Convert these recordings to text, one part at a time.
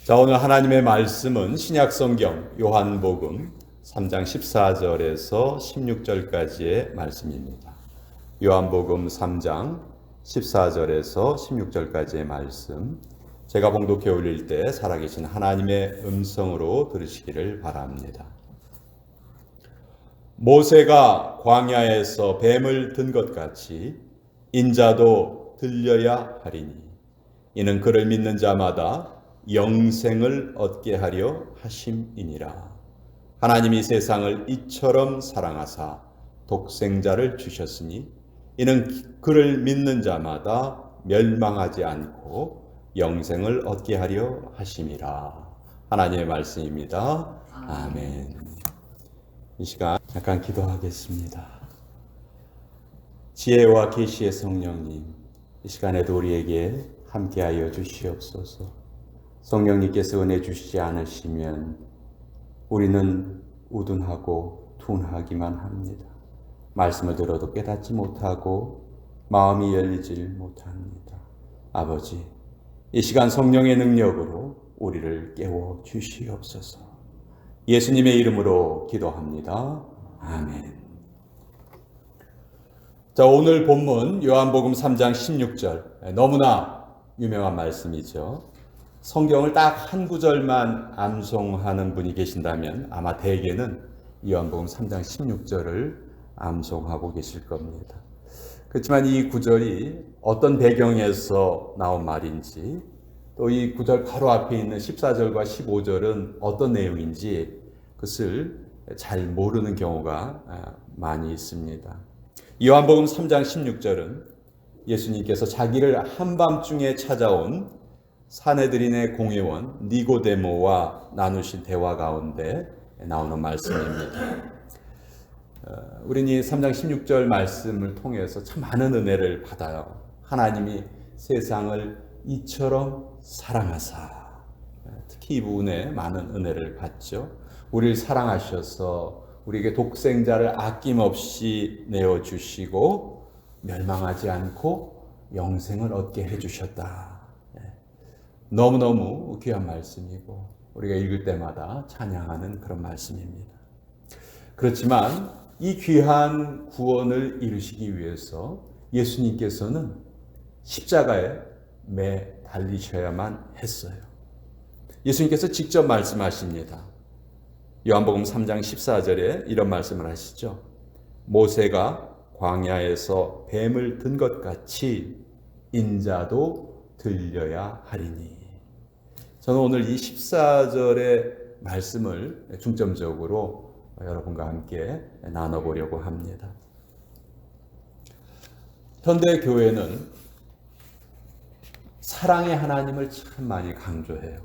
자, 오늘 하나님의 말씀은 신약성경 요한복음 3장 14절에서 16절까지의 말씀입니다. 요한복음 3장 14절에서 16절까지의 말씀, 제가 봉독해 올릴 때 살아계신 하나님의 음성으로 들으시기를 바랍니다. 모세가 광야에서 뱀을 든 것 같이 인자도 들려야 하리니 이는 그를 믿는 자마다 영생을 얻게 하려 하심이니라. 하나님이 세상을 이처럼 사랑하사 독생자를 주셨으니 이는 그를 믿는 자마다 멸망하지 않고 영생을 얻게 하려 하심이라. 하나님의 말씀입니다. 아멘. 이 시간 잠깐 기도하겠습니다. 지혜와 계시의 성령님, 이 시간에도 우리에게 함께하여 주시옵소서. 성령님께서 은혜 주시지 않으시면 우리는 우둔하고 둔하기만 합니다. 말씀을 들어도 깨닫지 못하고 마음이 열리질 못합니다. 아버지, 이 시간 성령의 능력으로 우리를 깨워 주시옵소서. 예수님의 이름으로 기도합니다. 아멘. 자, 오늘 본문 요한복음 3장 16절, 너무나 유명한 말씀이죠. 성경을 딱 한 구절만 암송하는 분이 계신다면 아마 대개는 요한복음 3장 16절을 암송하고 계실 겁니다. 그렇지만 이 구절이 어떤 배경에서 나온 말인지, 또 이 구절 바로 앞에 있는 14절과 15절은 어떤 내용인지 그것을 잘 모르는 경우가 많이 있습니다. 요한복음 3장 16절은 예수님께서 자기를 한밤중에 찾아온 사내들인의 공회원 니고데모와 나누신 대화 가운데 나오는 말씀입니다. 우리는 이 3장 16절 말씀을 통해서 참 많은 은혜를 받아요. 하나님이 세상을 이처럼 사랑하사, 특히 이 부분에 많은 은혜를 받죠. 우리를 사랑하셔서 우리에게 독생자를 아낌없이 내어주시고 멸망하지 않고 영생을 얻게 해주셨다. 너무너무 귀한 말씀이고 우리가 읽을 때마다 찬양하는 그런 말씀입니다. 그렇지만 이 귀한 구원을 이루시기 위해서 예수님께서는 십자가에 매 달리셔야만 했어요. 예수님께서 직접 말씀하십니다. 요한복음 3장 14절에 이런 말씀을 하시죠. 모세가 광야에서 뱀을 든 것 같이 인자도 들려야 하리니. 저는 오늘 이 14절의 말씀을 중점적으로 여러분과 함께 나눠보려고 합니다. 현대 교회는 사랑의 하나님을 참 많이 강조해요.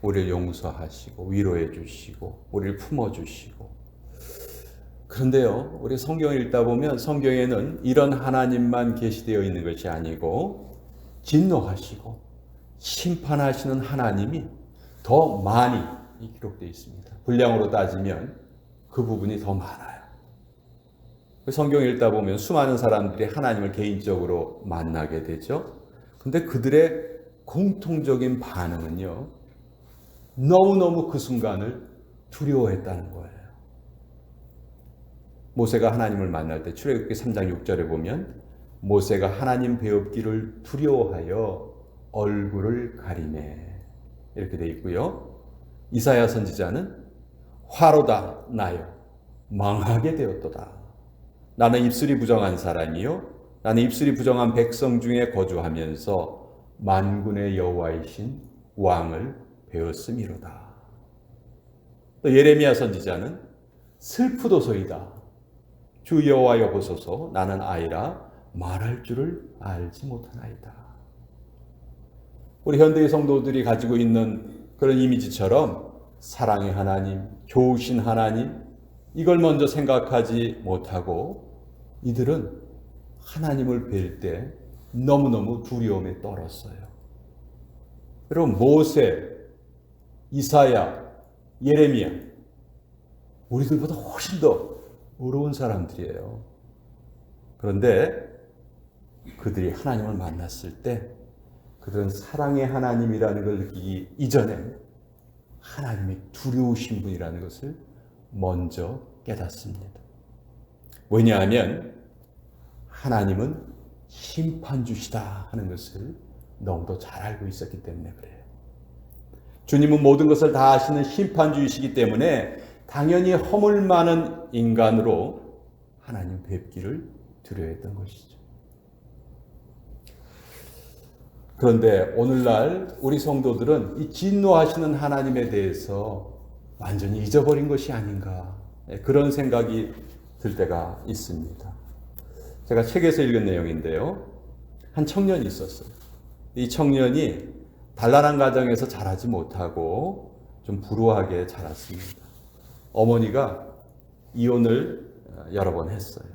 우리를 용서하시고 위로해 주시고 우리를 품어 주시고. 그런데요, 우리 성경을 읽다 보면 성경에는 이런 하나님만 계시되어 있는 것이 아니고 진노하시고 심판하시는 하나님이 더 많이 기록되어 있습니다. 분량으로 따지면 그 부분이 더 많아요. 성경을 읽다 보면 수많은 사람들이 하나님을 개인적으로 만나게 되죠. 근데 그들의 공통적인 반응은요, 너무너무 그 순간을 두려워했다는 거예요. 모세가 하나님을 만날 때 출애굽기 3장 6절에 보면 모세가 하나님 배웁기를 두려워하여 얼굴을 가리매, 이렇게 되어 있고요. 이사야 선지자는 화로다 나여 망하게 되었도다. 나는 입술이 부정한 사람이요 나는 입술이 부정한 백성 중에 거주하면서 만군의 여호와이신 왕을 배웠음이로다. 또 예레미야 선지자는 슬프도소이다. 주 여호와여 보소서, 나는 아이라 말할 줄을 알지 못하나이다. 우리 현대의 성도들이 가지고 있는 그런 이미지처럼 사랑의 하나님, 좋으신 하나님, 이걸 먼저 생각하지 못하고 이들은 하나님을 뵐 때 너무너무 두려움에 떨었어요. 여러분, 모세, 이사야, 예레미야, 우리들보다 훨씬 더 어려운 그런 사랑의 하나님이라는 걸 느끼기 이전에 하나님이 두려우신 분이라는 것을 먼저 깨닫습니다. 왜냐하면 하나님은 심판주시다 하는 것을 너무도 잘 알고 있었기 때문에 그래요. 주님은 모든 것을 다 아시는 심판주이시기 때문에 당연히 허물 많은 인간으로 하나님 뵙기를 두려워했던 것이죠. 그런데 오늘날 우리 성도들은 이 진노하시는 하나님에 대해서 완전히 잊어버린 것이 아닌가, 그런 생각이 들 때가 있습니다. 제가 책에서 읽은 내용인데요. 한 청년이 있었어요. 이 청년이 단란한 가정에서 자라지 못하고 좀 불우하게 자랐습니다. 어머니가 이혼을 여러 번 했어요.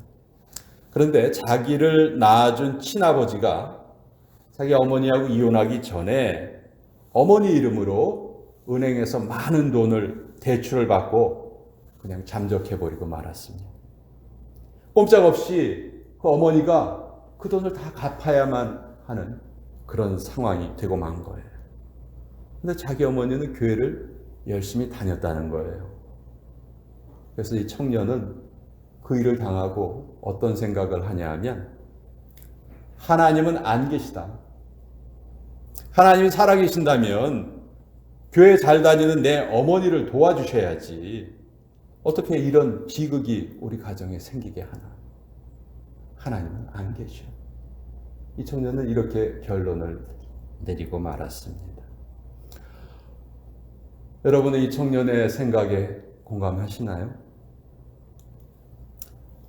그런데 자기를 낳아준 친아버지가 자기 어머니하고 이혼하기 전에 어머니 이름으로 은행에서 많은 돈을 대출을 받고 그냥 잠적해버리고 말았습니다. 꼼짝없이 그 어머니가 그 돈을 다 갚아야만 하는 그런 상황이 되고 만 거예요. 근데 자기 어머니는 교회를 열심히 다녔다는 거예요. 그래서 이 청년은 그 일을 당하고 어떤 생각을 하냐 하면, 하나님은 안 계시다. 하나님이 살아계신다면 교회 잘 다니는 내 어머니를 도와주셔야지. 어떻게 이런 비극이 우리 가정에 생기게 하나. 하나님은 안 계셔. 이 청년은 이렇게 결론을 내리고 말았습니다. 여러분은 이 청년의 생각에 공감하시나요?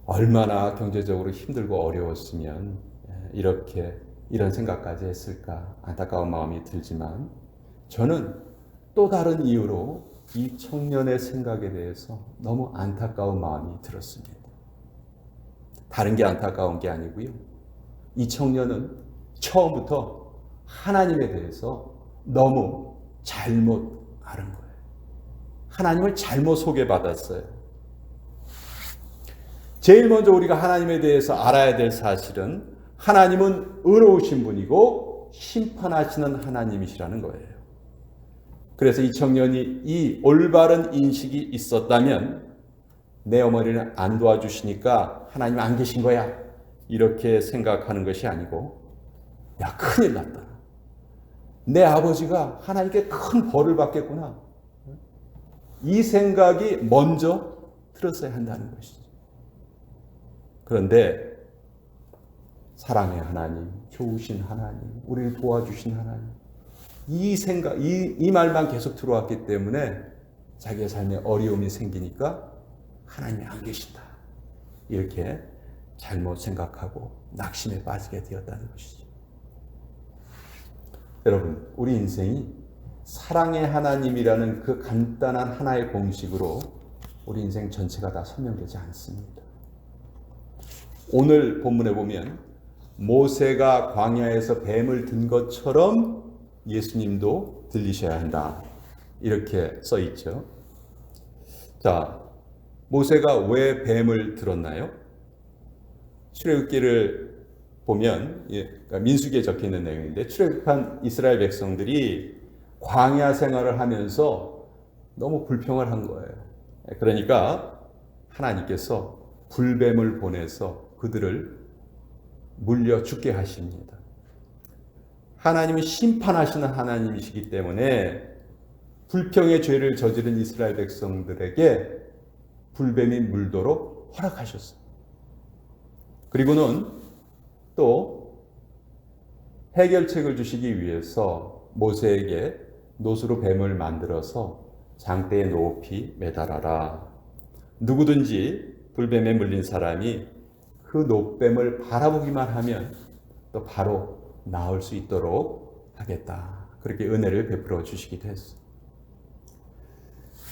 얼마나 경제적으로 힘들고 어려웠으면 이런 생각까지 했을까 안타까운 마음이 들지만, 저는 또 다른 이유로 이 청년의 생각에 대해서 너무 안타까운 마음이 들었습니다. 다른 게 안타까운 게 아니고요. 이 청년은 처음부터 하나님에 대해서 너무 잘못 아는 거예요. 하나님을 잘못 소개받았어요. 제일 먼저 우리가 하나님에 대해서 알아야 될 사실은 하나님은 의로우신 분이고 심판하시는 하나님이시라는 거예요. 그래서 이 청년이 이 올바른 인식이 있었다면, 내 어머니는 안 도와주시니까 하나님 안 계신 거야, 이렇게 생각하는 것이 아니고, 야, 큰일 났다. 내 아버지가 하나님께 큰 벌을 받겠구나. 이 생각이 먼저 들었어야 한다는 것이죠. 그런데 사랑의 하나님, 좋으신 하나님, 우리를 도와주신 하나님, 이 말만 계속 들어왔기 때문에 자기의 삶에 어려움이 생기니까 하나님이 안 계신다, 이렇게 잘못 생각하고 낙심에 빠지게 되었다는 것이죠. 여러분, 우리 인생이 사랑의 하나님이라는 그 간단한 하나의 공식으로 우리 인생 전체가 다 설명되지 않습니다. 오늘 본문에 보면 모세가 광야에서 뱀을 든 것처럼 예수님도 들리셔야 한다, 이렇게 써 있죠. 자, 모세가 왜 뱀을 들었나요? 출애굽기를 보면, 그러니까 민수기에 적혀 있는 내용인데, 출애굽한 이스라엘 백성들이 광야 생활을 하면서 너무 불평을 한 거예요. 그러니까 하나님께서 불뱀을 보내서 그들을 물려 죽게 하십니다. 하나님은 심판하시는 하나님이시기 때문에 불평의 죄를 저지른 이스라엘 백성들에게 불뱀이 물도록 허락하셨어요. 그리고는 또 해결책을 주시기 위해서 모세에게 노수로 뱀을 만들어서 장대에 높이 매달아라. 누구든지 불뱀에 물린 사람이 그 노뱀을 바라보기만 하면 또 바로 나을 수 있도록 하겠다, 그렇게 은혜를 베풀어 주시기도 했어요.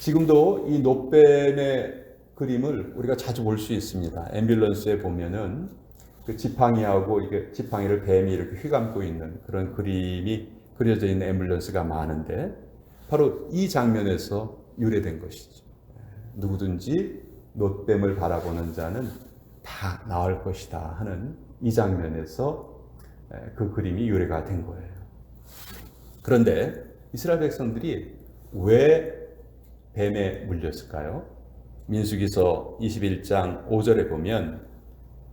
지금도 이 노뱀의 그림을 우리가 자주 볼 수 있습니다. 앰뷸런스에 보면은 그 지팡이하고 이게 지팡이를 뱀이 이렇게 휘감고 있는 그런 그림이 그려져 있는 앰뷸런스가 많은데, 바로 이 장면에서 유래된 것이죠. 누구든지 노뱀을 바라보는 자는 다 나을 것이다 하는 이 장면에서 그 그림이 유래가 된 거예요. 그런데 이스라엘 백성들이 왜 뱀에 물렸을까요? 민수기서 21장 5절에 보면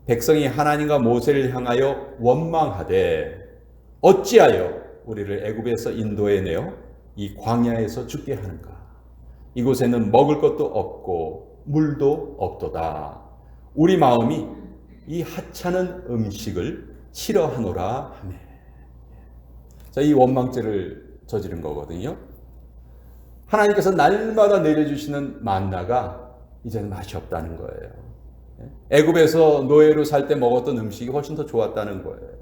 백성이 하나님과 모세를 향하여 원망하되 어찌하여 우리를 애굽에서 인도해내어 이 광야에서 죽게 하는가? 이곳에는 먹을 것도 없고 물도 없도다. 우리 마음이 이 하찮은 음식을 싫어하노라 하네. 자, 이 원망죄를 저지른 거거든요. 하나님께서 날마다 내려주시는 만나가 이제는 맛이 없다는 거예요. 애굽에서 노예로 살 때 먹었던 음식이 훨씬 더 좋았다는 거예요.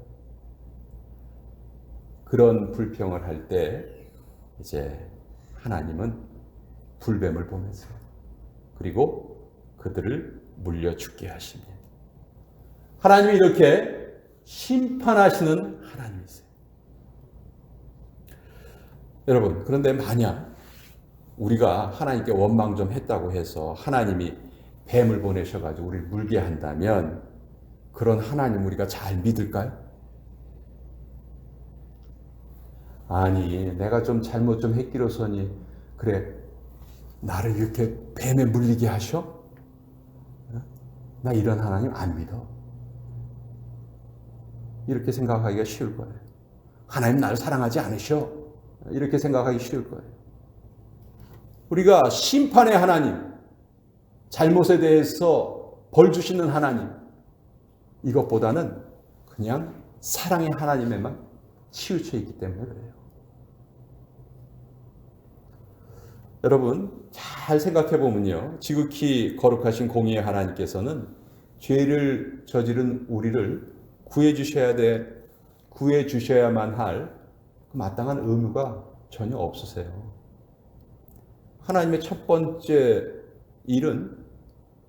그런 불평을 할 때 이제 하나님은 불뱀을 보내세요. 그리고 그들을 물려 죽게 하십니다. 하나님이 이렇게 심판하시는 하나님이세요. 여러분, 그런데 만약 우리가 하나님께 원망 좀 했다고 해서 하나님이 뱀을 보내셔가지고 우리를 물게 한다면 그런 하나님 우리가 잘 믿을까요? 아니, 내가 좀 잘못 좀 했기로서니 그래 나를 이렇게 뱀에 물리게 하셔? 나 이런 하나님 안 믿어. 이렇게 생각하기가 쉬울 거예요. 하나님 나를 사랑하지 않으셔. 이렇게 생각하기 쉬울 거예요. 우리가 심판의 하나님, 잘못에 대해서 벌 주시는 하나님, 이것보다는 그냥 사랑의 하나님에만 치우쳐 있기 때문에 그래요. 여러분, 잘 생각해 보면요. 지극히 거룩하신 공의의 하나님께서는 죄를 저지른 우리를 구해 주셔야만 할 마땅한 의무가 전혀 없으세요. 하나님의 첫 번째 일은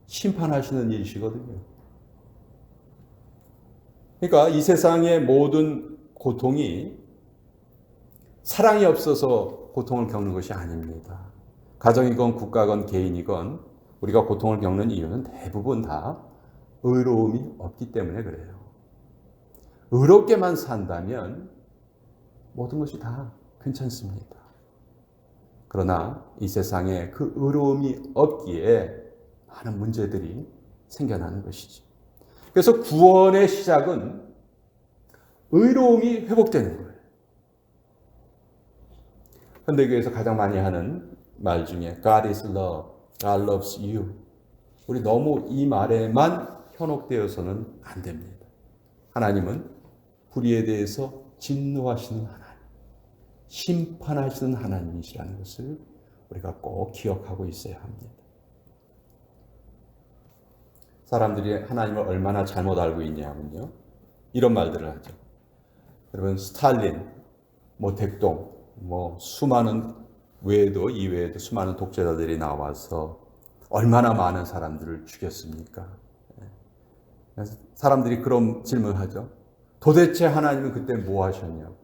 심판하시는 일이시거든요. 그러니까 이 세상의 모든 고통이 사랑이 없어서 고통을 겪는 것이 아닙니다. 가정이건 국가건 개인이건 우리가 고통을 겪는 이유는 대부분 다 의로움이 없기 때문에 그래요. 의롭게만 산다면 모든 것이 다 괜찮습니다. 그러나 이 세상에 그 의로움이 없기에 많은 문제들이 생겨나는 것이지. 그래서 구원의 시작은 의로움이 회복되는 거예요. 현대교회에서 가장 많이 하는 말 중에 God is love, God loves you. 우리 너무 이 말에만 현혹되어서는 안 됩니다. 하나님은 불의에 대해서 진노하시는 하나님, 심판하시는 하나님이시라는 것을 우리가 꼭 기억하고 있어야 합니다. 사람들이 하나님을 얼마나 잘못 알고 있냐면요. 이런 말들을 하죠. 여러분, 스탈린, 모택동, 수많은 외에도 이외에도 수많은 독재자들이 나와서 얼마나 많은 사람들을 죽였습니까? 사람들이 그런 질문을 하죠. 도대체 하나님은 그때 뭐 하셨냐고.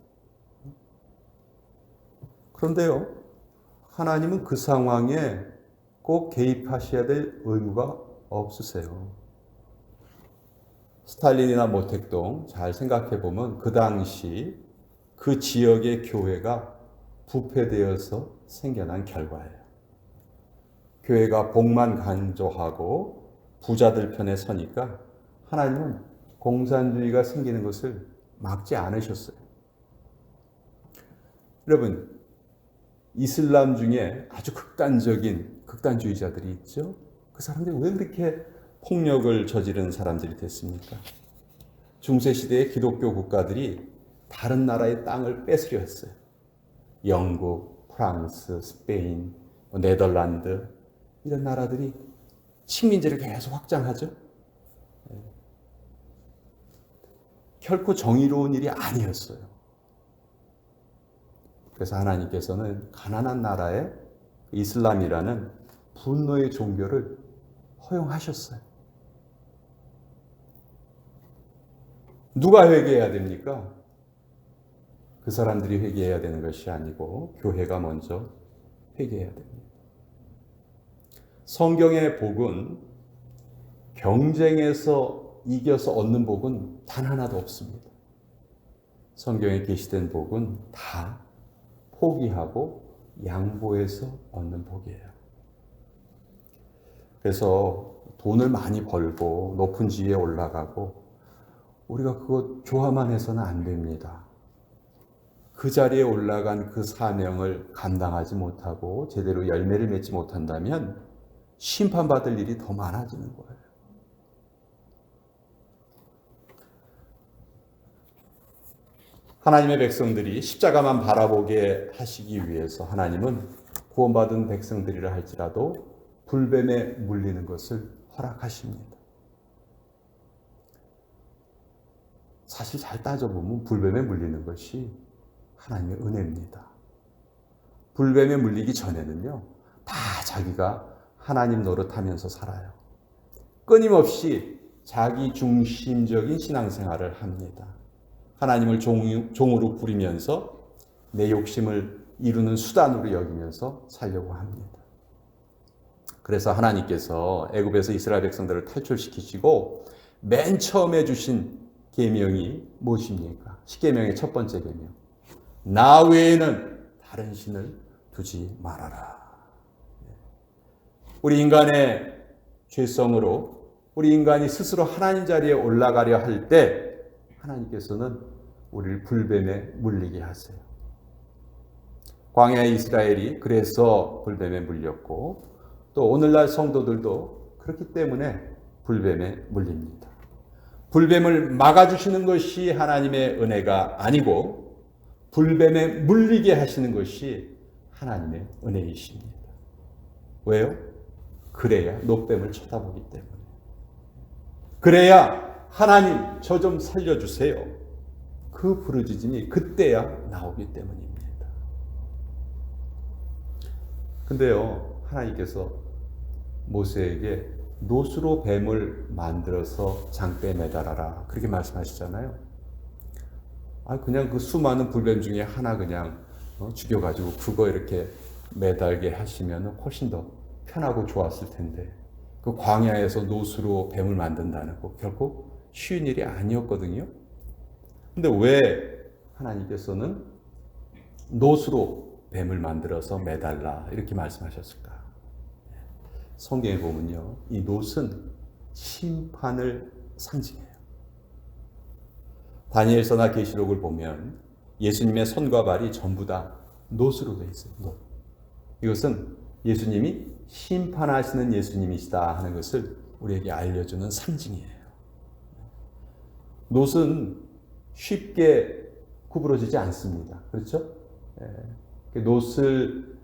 그런데요, 하나님은 그 상황에 꼭 개입하셔야 될 의무가 없으세요. 스탈린이나 모택동 잘 생각해 보면 그 당시 그 지역의 교회가 부패되어서 생겨난 결과예요. 교회가 복만 강조하고 부자들 편에 서니까 하나님은 공산주의가 생기는 것을 막지 않으셨어요. 여러분, 이슬람 중에 아주 극단주의자들이 있죠. 그 사람들이 왜 그렇게 폭력을 저지른 사람들이 됐습니까? 중세시대의 기독교 국가들이 다른 나라의 땅을 뺏으려 했어요. 영국, 프랑스, 스페인, 네덜란드 이런 나라들이 식민지를 계속 확장하죠. 결코 정의로운 일이 아니었어요. 그래서 하나님께서는 가난한 나라에 이슬람이라는 분노의 종교를 허용하셨어요. 누가 회개해야 됩니까? 그 사람들이 회개해야 되는 것이 아니고 교회가 먼저 회개해야 됩니다. 성경의 복은 경쟁에서 이겨서 얻는 복은 단 하나도 없습니다. 성경에 게시된 복은 다 포기하고 양보해서 얻는 복이에요. 그래서 돈을 많이 벌고 높은 지위에 올라가고 우리가 그거 좋아만 해서는 안 됩니다. 그 자리에 올라간 그 사명을 감당하지 못하고 제대로 열매를 맺지 못한다면 심판받을 일이 더 많아지는 거예요. 하나님의 백성들이 십자가만 바라보게 하시기 위해서 하나님은 구원받은 백성들이라 할지라도 불뱀에 물리는 것을 허락하십니다. 사실 잘 따져보면 불뱀에 물리는 것이 하나님의 은혜입니다. 불뱀에 물리기 전에는요, 다 자기가 하나님 노릇하면서 살아요. 끊임없이 자기 중심적인 신앙생활을 합니다. 하나님을 종으로 부리면서 내 욕심을 이루는 수단으로 여기면서 살려고 합니다. 그래서 하나님께서 애굽에서 이스라엘 백성들을 탈출시키시고 맨 처음에 주신 계명이 무엇입니까? 십계명의 첫 번째 계명. 나 외에는 다른 신을 두지 말아라. 우리 인간의 죄성으로 우리 인간이 스스로 하나님 자리에 올라가려 할 때 하나님께서는 우리를 불뱀에 물리게 하세요. 광야의 이스라엘이 그래서 불뱀에 물렸고 또 오늘날 성도들도 그렇기 때문에 불뱀에 물립니다. 불뱀을 막아주시는 것이 하나님의 은혜가 아니고 불뱀에 물리게 하시는 것이 하나님의 은혜이십니다. 왜요? 그래야 노뱀을 쳐다보기 때문에. 그래야 하나님 저 좀 살려주세요. 그 부르짖음이 그때야 나오기 때문입니다. 근데요, 하나님께서 모세에게 노수로 뱀을 만들어서 장대에 매달아라 그렇게 말씀하시잖아요. 그냥 그 수많은 불뱀 중에 하나 그냥 죽여가지고 그거 이렇게 매달게 하시면 훨씬 더 편하고 좋았을 텐데 그 광야에서 노수로 뱀을 만든다는 거 결코 쉬운 일이 아니었거든요. 근데 왜 하나님께서는 노수로 뱀을 만들어서 매달라 이렇게 말씀하셨을까? 성경에 보면요, 이 노는 심판을 상징해요. 다니엘서나 계시록을 보면 예수님의 손과 발이 전부 다 노수로 되어 있어요. 노. 이것은 예수님이 심판하시는 예수님이시다 하는 것을 우리에게 알려주는 상징이에요. 노은 쉽게 구부러지지 않습니다. 그렇죠? 노을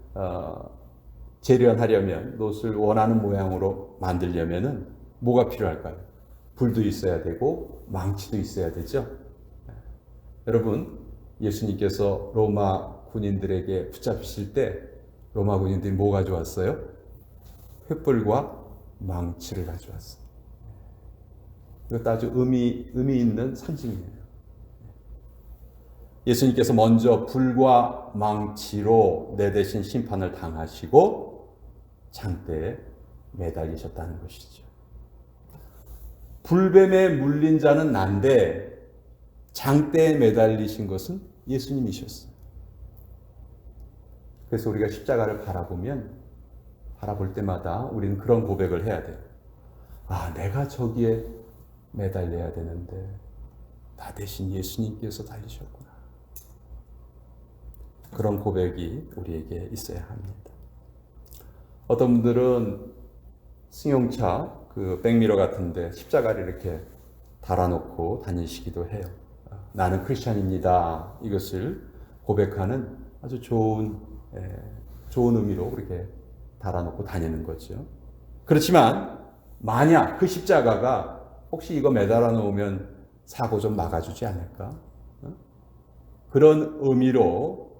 재련하려면, 노을 원하는 모양으로 만들려면은 뭐가 필요할까요? 불도 있어야 되고 망치도 있어야 되죠. 여러분, 예수님께서 로마 군인들에게 붙잡히실 때 로마 군인들이 뭐 가져왔어요? 횃불과 망치를 가져왔어요. 이것도 아주 의미 있는 상징이에요. 예수님께서 먼저 불과 망치로 내 대신 심판을 당하시고 장대에 매달리셨다는 것이죠. 불뱀에 물린 자는 난데 장대에 매달리신 것은 예수님이셨어요. 그래서 우리가 십자가를 바라볼 때마다 우리는 그런 고백을 해야 돼요. 내가 저기에 매달려야 되는데 나 대신 예수님께서 달리셨구나. 그런 고백이 우리에게 있어야 합니다. 어떤 분들은 승용차 그 백미러 같은데 십자가를 이렇게 달아놓고 다니시기도 해요. 나는 크리스찬입니다. 이것을 고백하는 아주 좋은 의미로 그렇게 달아놓고 다니는 거죠. 그렇지만 만약 그 십자가가 혹시 이거 매달아 놓으면 사고 좀 막아주지 않을까? 그런 의미로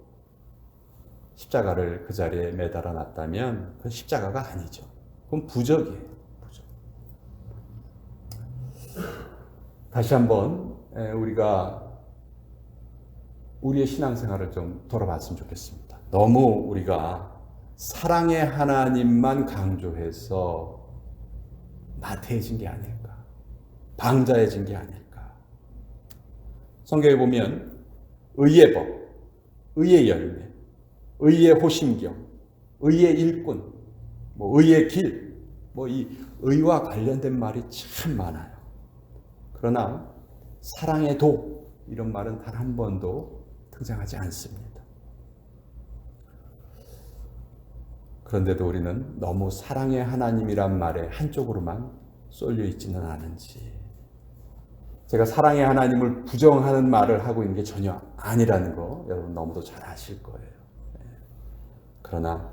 십자가를 그 자리에 매달아 놨다면 그건 십자가가 아니죠. 그건 부적이에요. 부적. 다시 한번 우리가 우리의 신앙생활을 좀 돌아봤으면 좋겠습니다. 너무 우리가 사랑의 하나님만 강조해서 나태해진 게 아닐까? 방자해진 게 아닐까? 성경에 보면 의의 법, 의의 열매, 의의 호심경, 의의 일꾼, 의의 길, 이 의와 관련된 말이 참 많아요. 그러나 사랑의 도, 이런 말은 단 한 번도 등장하지 않습니다. 그런데도 우리는 너무 사랑의 하나님이란 말에 한쪽으로만 쏠려 있지는 않은지, 제가 사랑의 하나님을 부정하는 말을 하고 있는 게 전혀 아니라는 거 여러분 너무도 잘 아실 거예요. 그러나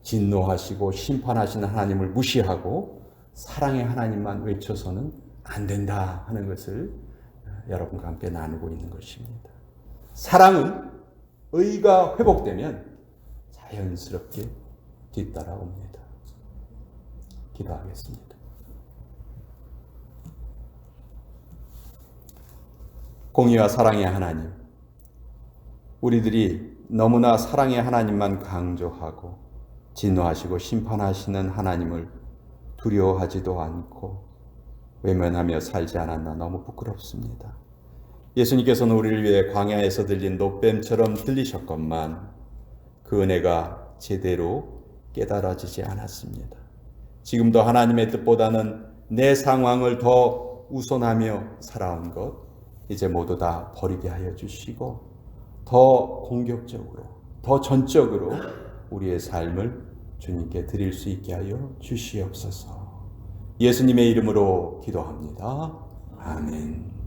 진노하시고 심판하시는 하나님을 무시하고 사랑의 하나님만 외쳐서는 안 된다 하는 것을 여러분과 함께 나누고 있는 것입니다. 사랑은 의가 회복되면 자연스럽게 뒤따라옵니다. 기도하겠습니다. 공의와 사랑의 하나님, 우리들이 너무나 사랑의 하나님만 강조하고 진노하시고 심판하시는 하나님을 두려워하지도 않고 외면하며 살지 않았나 너무 부끄럽습니다. 예수님께서는 우리를 위해 광야에서 들린 노뱀처럼 들리셨건만 그 은혜가 제대로 깨달아지지 않았습니다. 지금도 하나님의 뜻보다는 내 상황을 더 우선하며 살아온 것 이제 모두 다 버리게 하여 주시고 더 공격적으로, 더 전적으로 우리의 삶을 주님께 드릴 수 있게 하여 주시옵소서. 예수님의 이름으로 기도합니다. 아멘.